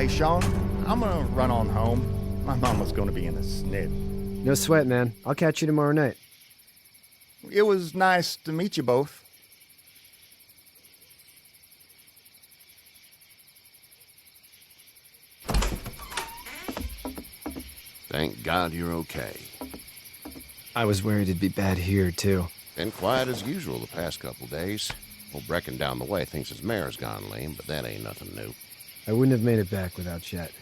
Hey, Sean, I'm gonna run on home. My mama's gonna be in a snit. No sweat, man. I'll catch you tomorrow night. It was nice to meet you both. Thank God you're okay. I was worried it'd be bad here, too. Been quiet as usual the past couple days. Old Brecken down the way thinks his mare's gone lame, but that ain't nothing new. I wouldn't have made it back without Chet.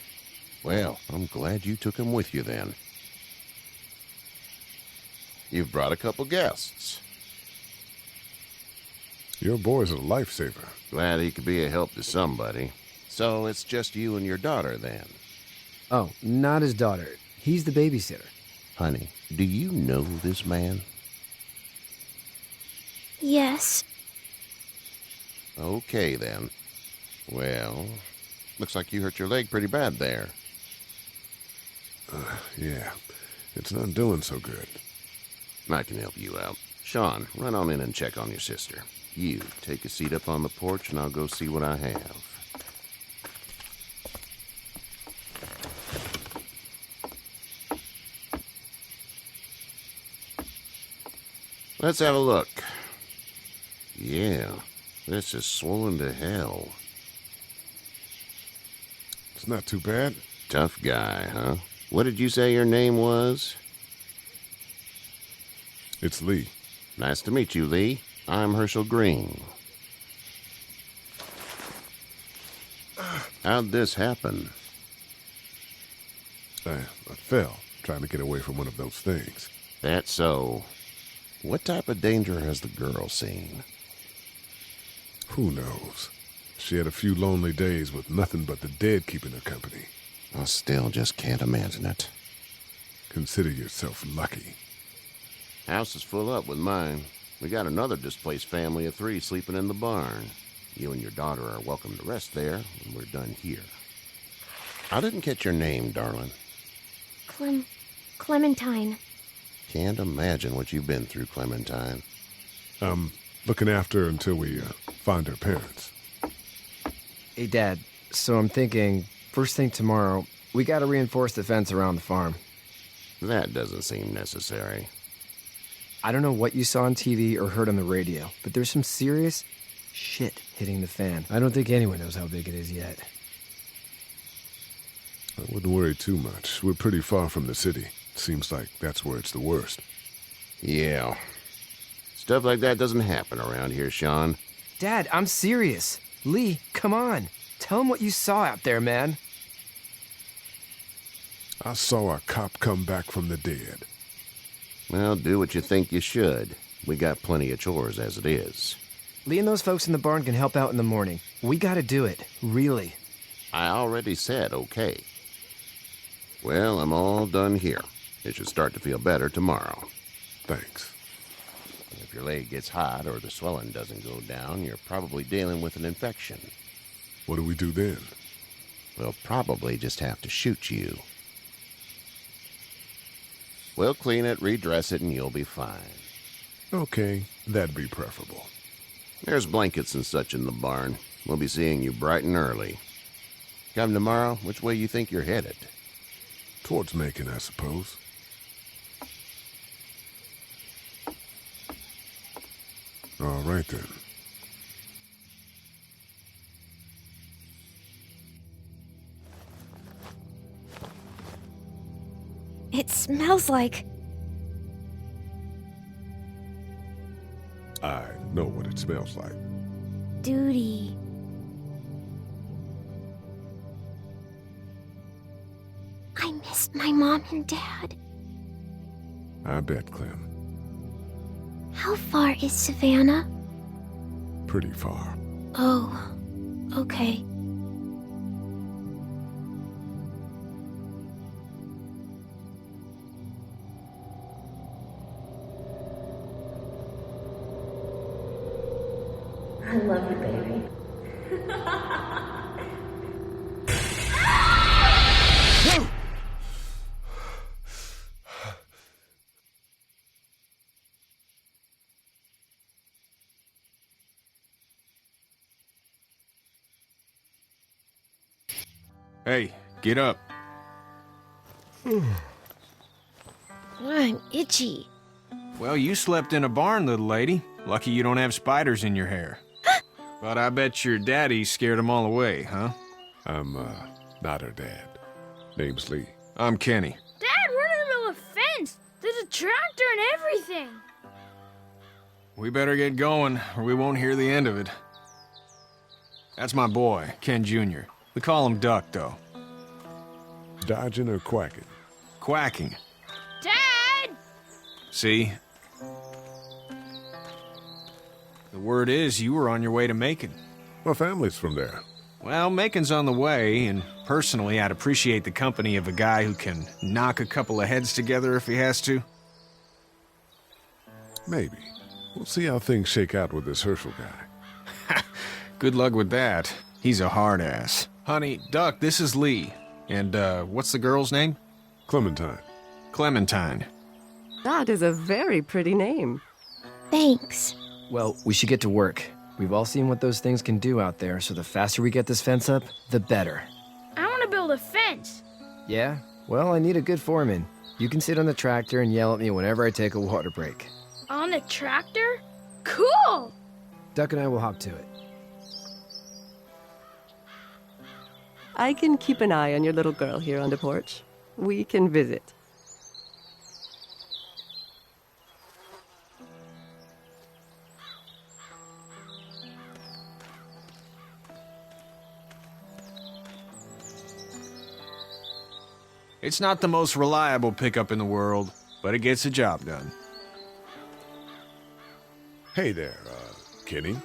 Well, I'm glad you took him with you then. You've brought a couple guests. Your boy's a lifesaver. Glad he could be a help to somebody. So it's just you and your daughter then. Oh, not his daughter. He's the babysitter. Honey, do you know this man? Yes. Okay then. Well, looks like you hurt your leg pretty bad there. Yeah, it's not doing so good. I can help you out. Sean, run on in and check on your sister. You, take a seat up on the porch and I'll go see what I have. Let's have a look. Yeah, this is swollen to hell. It's not too bad. Tough guy, huh? What did you say your name was? It's Lee. Nice to meet you, Lee. I'm Herschel Green. How'd this happen? I fell, trying to get away from one of those things. That's so. What type of danger has the girl seen? Who knows? She had a few lonely days with nothing but the dead keeping her company. I still just can't imagine it. Consider yourself lucky. House is full up with mine. We got another displaced family of 3 sleeping in the barn. You and your daughter are welcome to rest there when we're done here. I didn't catch your name, darling. Clementine. Can't imagine what you've been through, Clementine. Looking after her until we find her parents. Hey, Dad. So I'm thinking, first thing tomorrow, we gotta reinforce the fence around the farm. That doesn't seem necessary. I don't know what you saw on TV or heard on the radio, but there's some serious shit hitting the fan. I don't think anyone knows how big it is yet. I wouldn't worry too much. We're pretty far from the city. Seems like that's where it's the worst. Yeah. Stuff like that doesn't happen around here, Sean. Dad, I'm serious. Lee, come on. Tell him what you saw out there, man. I saw a cop come back from the dead. Well, do what you think you should. We got plenty of chores as it is. Lee and those folks in the barn can help out in the morning. We gotta do it. Really. I already said okay. Well, I'm all done here. It should start to feel better tomorrow. Thanks. If your leg gets hot or the swelling doesn't go down, you're probably dealing with an infection. What do we do then? We'll probably just have to shoot you. We'll clean it, redress it, and you'll be fine. Okay, that'd be preferable. There's blankets and such in the barn. We'll be seeing you bright and early. Come tomorrow, which way you think you're headed? Towards Macon, I suppose. All right, then. It smells like... I know what it smells like. duty. I missed my mom and dad. I bet, Clem. How far is Savannah? Pretty far. Oh, okay. I love you, baby. Hey, get up. I'm itchy. Well, you slept in a barn, little lady. Lucky you don't have spiders in your hair. But I bet your daddy scared them all away, huh? I'm, not her dad. Name's Lee. I'm Kenny. Dad, we're in the middle of a fence. There's a tractor and everything. We better get going, or we won't hear the end of it. That's my boy, Ken Jr. We call him Duck, though. Dodging or quacking? Quacking. Dad! See? The word is you were on your way to Macon. My family's from there. Well, Macon's on the way, and personally, I'd appreciate the company of a guy who can knock a couple of heads together if he has to. Maybe. We'll see how things shake out with this Herschel guy. Good luck with that. He's a hard ass. Honey, Duck, this is Lee. And, what's the girl's name? Clementine. Clementine. That is a very pretty name. Thanks. Well, we should get to work. We've all seen what those things can do out there, so the faster we get this fence up, the better. I want to build a fence. Yeah? Well, I need a good foreman. You can sit on the tractor and yell at me whenever I take a water break. On the tractor? Cool! Duck and I will hop to it. I can keep an eye on your little girl here on the porch. We can visit. It's not the most reliable pickup in the world, but it gets the job done. Hey there, Kenny.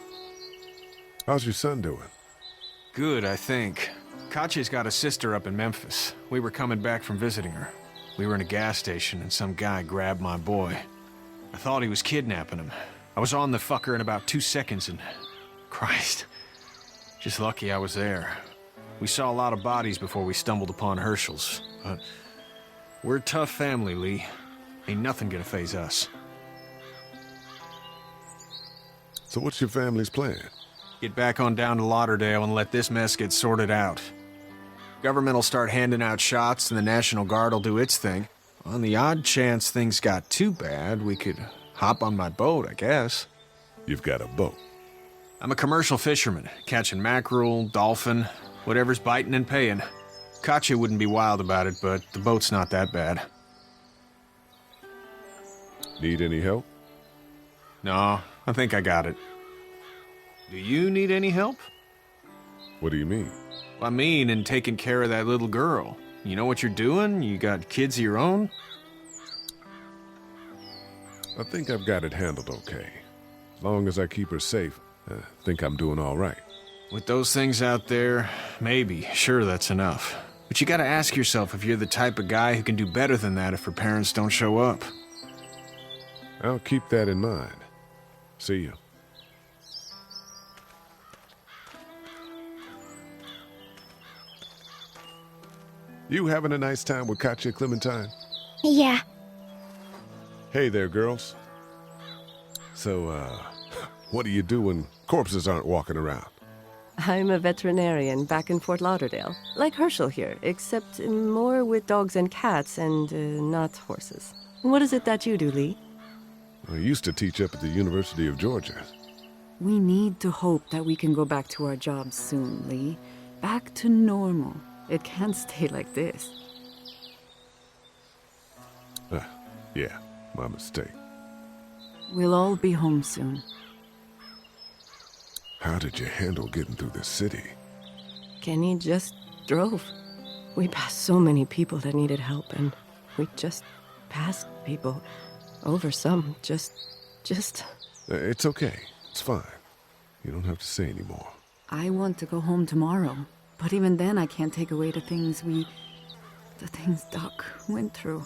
How's your son doing? Good, I think. Katya's got a sister up in Memphis. We were coming back from visiting her. We were in a gas station and some guy grabbed my boy. I thought he was kidnapping him. I was on the fucker in about 2 seconds and... Christ. Just lucky I was there. We saw a lot of bodies before we stumbled upon Herschel's, but... We're a tough family, Lee. Ain't nothing gonna faze us. So what's your family's plan? Get back on down to Lauderdale and let this mess get sorted out. Government will start handing out shots and the National Guard will do its thing. On the odd chance things got too bad, we could hop on my boat, I guess. You've got a boat. I'm a commercial fisherman, catching mackerel, dolphin, whatever's biting and paying. Katya wouldn't be wild about it, but the boat's not that bad. Need any help? No, I think I got it. Do you need any help? What do you mean? I mean, in taking care of that little girl. You know what you're doing? You got kids of your own? I think I've got it handled okay. As long as I keep her safe, I think I'm doing all right. With those things out there, maybe, sure, that's enough. But you gotta ask yourself if you're the type of guy who can do better than that if her parents don't show up. I'll keep that in mind. See you. You having a nice time with Katya, Clementine? Yeah. Hey there, girls. So, what do you do when corpses aren't walking around? I'm a veterinarian back in Fort Lauderdale, like Herschel here, except more with dogs and cats and not horses. What is it that you do, Lee? I used to teach up at the University of Georgia. We need to hope that we can go back to our jobs soon, Lee. Back to normal. It can't stay like this. Yeah, my mistake. We'll all be home soon. How did you handle getting through the city? Kenny just drove. We passed so many people that needed help, and we just passed people. Over some, just... It's okay. It's fine. You don't have to say any more. I want to go home tomorrow. But even then, I can't take away the things Doc went through.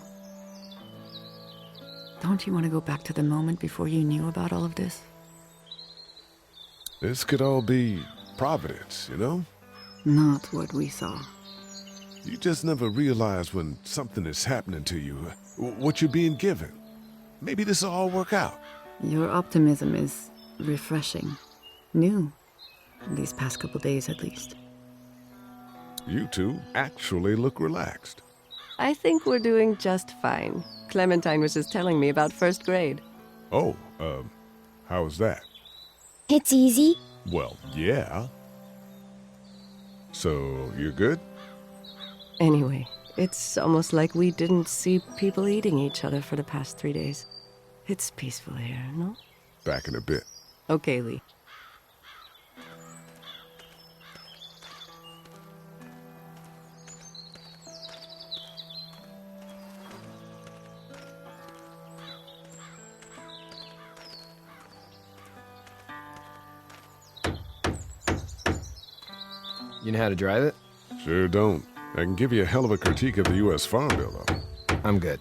Don't you want to go back to the moment before you knew about all of this? This could all be Providence, you know? Not what we saw. You just never realize when something is happening to you, what you're being given. Maybe this will all work out. Your optimism is refreshing. New. These past couple days, at least. You two actually look relaxed. I think we're doing just fine. Clementine was just telling me about first grade. Oh, how's that? It's easy. Well, yeah. So, you're good? Anyway, it's almost like we didn't see people eating each other for the past 3 days. It's peaceful here, no? Back in a bit. Okay, Lee. You know how to drive it? Sure don't. I can give you a hell of a critique of the U.S. Farm Bill, though. I'm good.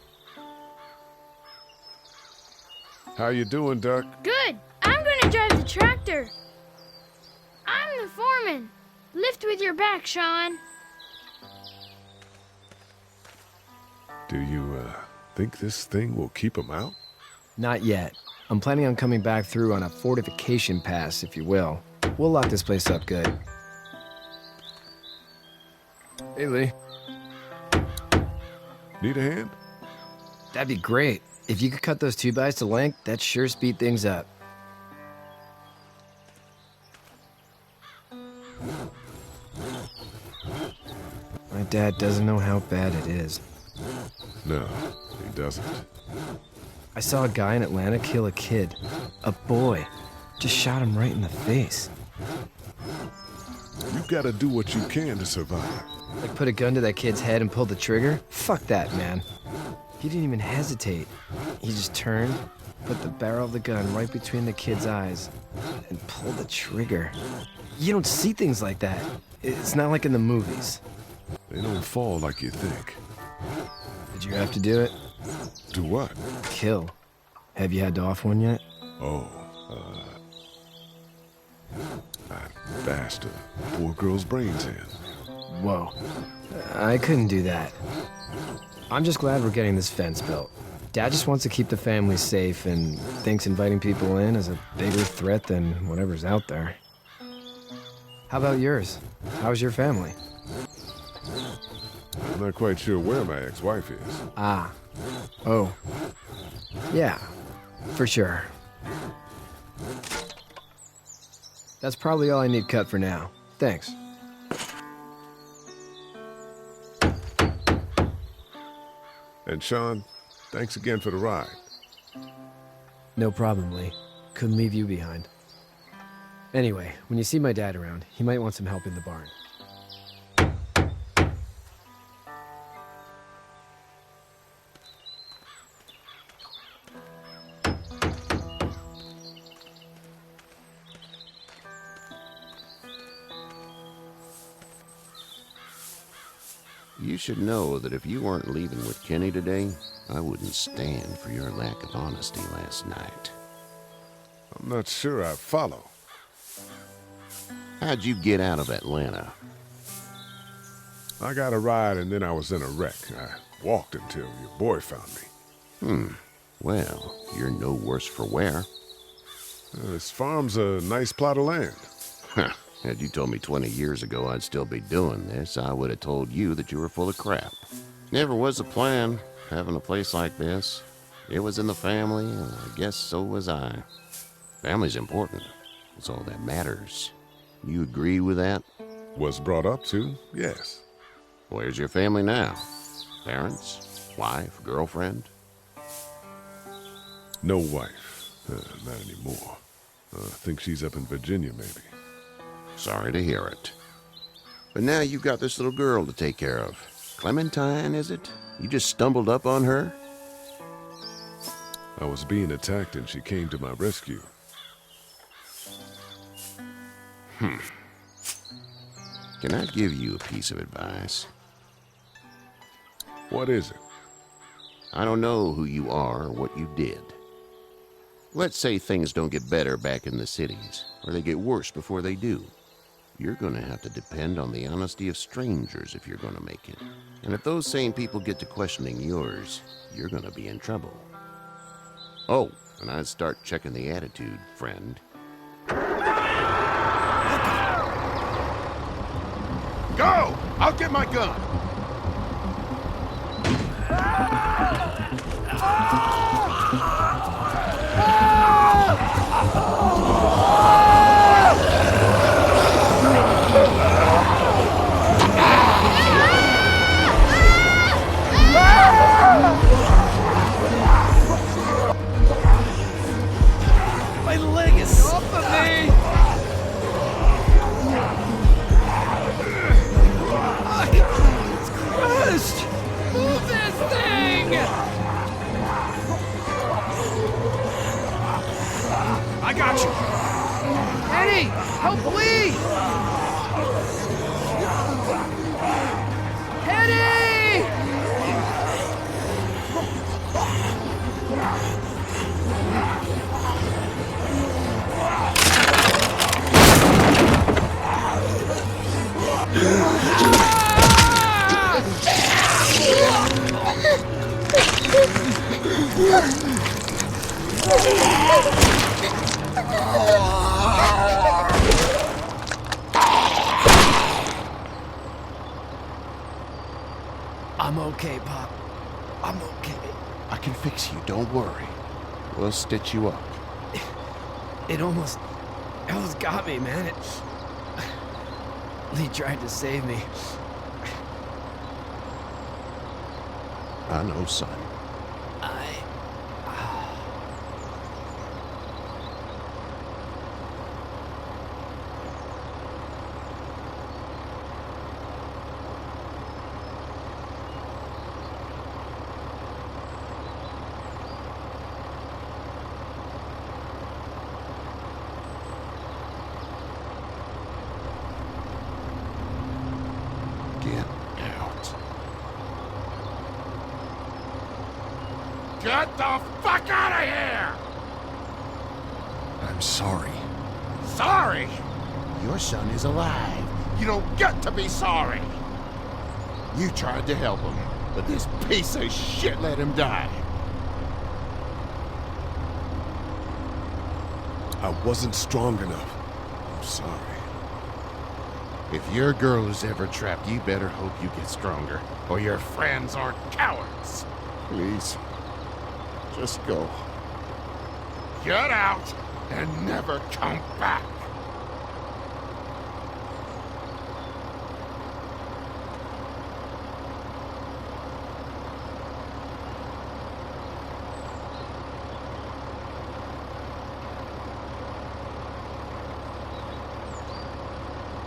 How you doing, Duck? Good. I'm gonna drive the tractor. I'm the foreman. Lift with your back, Sean. Do you, think this thing will keep them out? Not yet. I'm planning on coming back through on a fortification pass, if you will. We'll lock this place up good. Hey, Lee. Need a hand? That'd be great. If you could cut those 2x to length, that'd sure speed things up. My dad doesn't know how bad it is. No, he doesn't. I saw a guy in Atlanta kill a kid. A boy. Just shot him right in the face. You gotta do what you can to survive. Like put a gun to that kid's head and pull the trigger? Fuck that, man. He didn't even hesitate. He just turned, put the barrel of the gun right between the kid's eyes, and pulled the trigger. You don't see things like that. It's not like in the movies. They don't fall like you think. Did you have to do it? Do what? Kill. Have you had to off one yet? Oh, I bashed a poor girl's brains in. Whoa. I couldn't do that. I'm just glad we're getting this fence built. Dad just wants to keep the family safe and thinks inviting people in is a bigger threat than whatever's out there. How about yours? How's your family? I'm not quite sure where my ex-wife is. Ah. Oh. Yeah, for sure. That's probably all I need cut for now. Thanks. And Sean, thanks again for the ride. No problem, Lee. Couldn't leave you behind. Anyway, when you see my dad around, he might want some help in the barn. You should know that if you weren't leaving with Kenny today, I wouldn't stand for your lack of honesty last night. I'm not sure I follow. How'd you get out of Atlanta? I got a ride and then I was in a wreck. I walked until your boy found me. Well, you're no worse for wear. This farm's a nice plot of land. Had you told me 20 years ago I'd still be doing this, I would have told you that you were full of crap. Never was a plan, having a place like this. It was in the family, and I guess so was I. Family's important. It's all that matters. You agree with that? Was brought up to, yes. Where's your family now? Parents? Wife? Girlfriend? No wife. Not anymore. I think she's up in Virginia, maybe. Sorry to hear it. But now you've got this little girl to take care of. Clementine, is it? You just stumbled up on her? I was being attacked and she came to my rescue. Can I give you a piece of advice? What is it? I don't know who you are or what you did. Let's say things don't get better back in the cities, or they get worse before they do. You're going to have to depend on the honesty of strangers if you're going to make it. And if those same people get to questioning yours, you're going to be in trouble. Oh, and I'd start checking the attitude, friend. Go! I'll Get my gun! My leg is off of me! It's crushed! Move this thing! I got you. Eddie, help please! Eddie! I'm okay, Pop. I'm okay. I can fix you, don't worry. We'll stitch you up. It almost got me, man. Lee tried to save me. I know, son. Get out. Get the fuck out of here! I'm sorry. Sorry? Your son is alive. You don't get to be sorry. You tried to help him, but this piece of shit let him die. I wasn't strong enough. I'm sorry. If your girl is ever trapped, you better hope you get stronger, or your friends aren't cowards. Please, just go. Get out and never come back.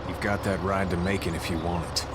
You've got that ride to Macon if you want it.